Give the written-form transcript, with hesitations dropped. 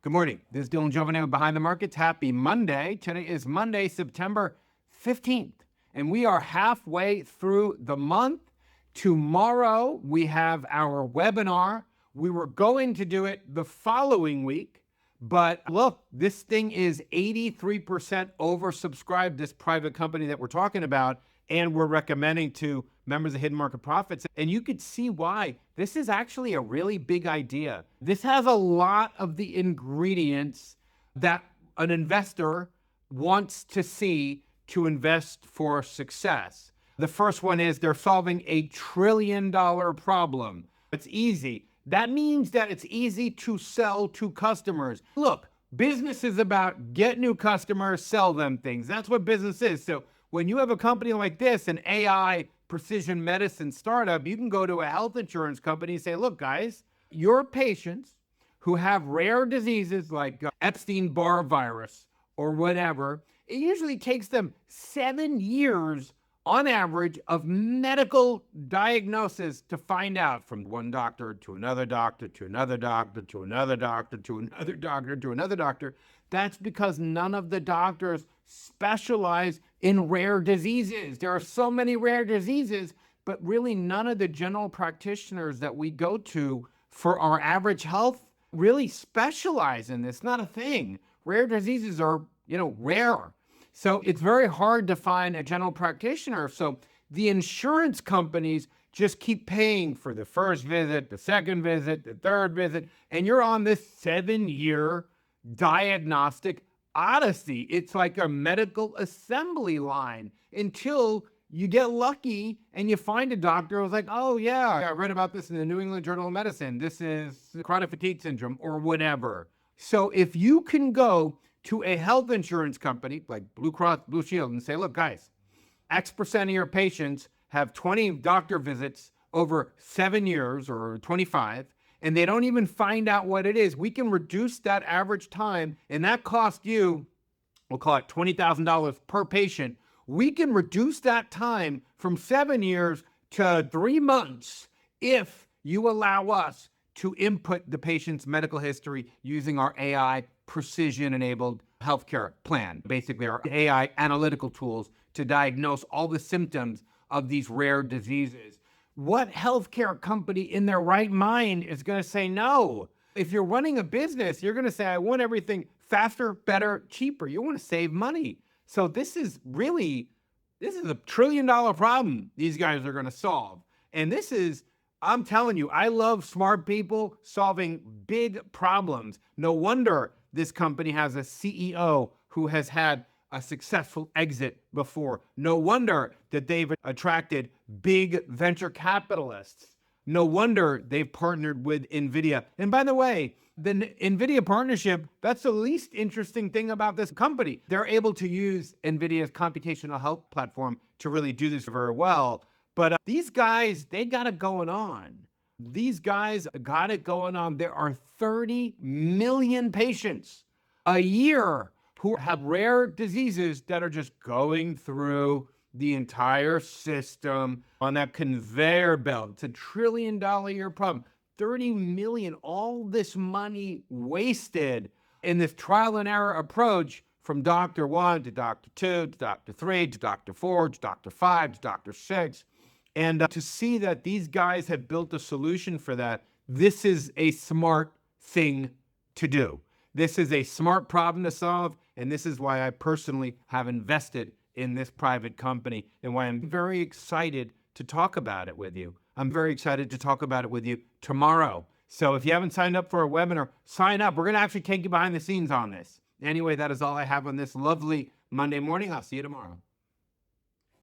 Good morning. This is Dylan Jovine with Behind the Markets. Happy Monday. Today is Monday, September 15th, and we are halfway through the month. Tomorrow, we have our webinar. We were going to do it the following week, but look, this thing is 83% oversubscribed, this private company that we're talking about, and we're recommending to members of Hidden Market Profits. And you could see why. This is actually a really big idea. This has a lot of the ingredients that an investor wants to see to invest for success. The first one is they're solving a $1 trillion problem. It's easy. That means that it's easy to sell to customers. Look, business is about get new customers, sell them things. That's what business is. So when you have a company like this, an AI precision medicine startup, you can go to a health insurance company and say, look, guys, your patients who have rare diseases like Epstein-Barr virus or whatever, it usually takes them 7 years on average of medical diagnosis to find out, from one doctor to another doctor to another doctor to another doctor to another doctor to another doctor. That's because none of the doctors specialize in rare diseases. There are so many rare diseases, but really none of the general practitioners that we go to for our average health really specialize in this. Not a thing. Rare diseases are, rare. So it's very hard to find a general practitioner. So the insurance companies just keep paying for the first visit, the second visit, the third visit, and you're on this 7-year diagnostic odyssey. It's like a medical assembly line until you get lucky and you find a doctor who's like, oh yeah, I read about this in the New England Journal of Medicine. This is chronic fatigue syndrome or whatever. So if you can go to a health insurance company like Blue Cross Blue Shield and say, look guys, X% of your patients have 20 doctor visits over 7 years or 25, and they don't even find out what it is. We can reduce that average time, and that cost you, we'll call it $20,000 per patient. We can reduce that time from 7 years to 3 months if you allow us to input the patient's medical history using our AI precision-enabled healthcare plan, basically our AI analytical tools to diagnose all the symptoms of these rare diseases. What healthcare company in their right mind is going to say no? If you're running a business, you're going to say, I want everything faster, better, cheaper. You want to save money. So this is a $1 trillion problem these guys are going to solve. And I'm telling you, I love smart people solving big problems. No wonder this company has a CEO who has had a successful exit before. No wonder that they've attracted big venture capitalists. No wonder they've partnered with Nvidia. And by the way, the Nvidia partnership, that's the least interesting thing about this company. They're able to use Nvidia's computational health platform to really do this very well. But these guys, they got it going on. These guys got it going on. There are 30 million patients a year who have rare diseases that are just going through the entire system on that conveyor belt. It's $1 trillion a year problem. 30 million, all this money wasted in this trial and error approach from Doctor 1 to Doctor 2 to Doctor 3 to Doctor 4 to Doctor 5 to Doctor 6. And to see that these guys have built a solution for that, this is a smart thing to do. This is a smart problem to solve, and this is why I personally have invested in this private company and why I'm very excited to talk about it with you. I'm very excited to talk about it with you tomorrow. So if you haven't signed up for a webinar, sign up. We're going to actually take you behind the scenes on this. Anyway, that is all I have on this lovely Monday morning. I'll see you tomorrow.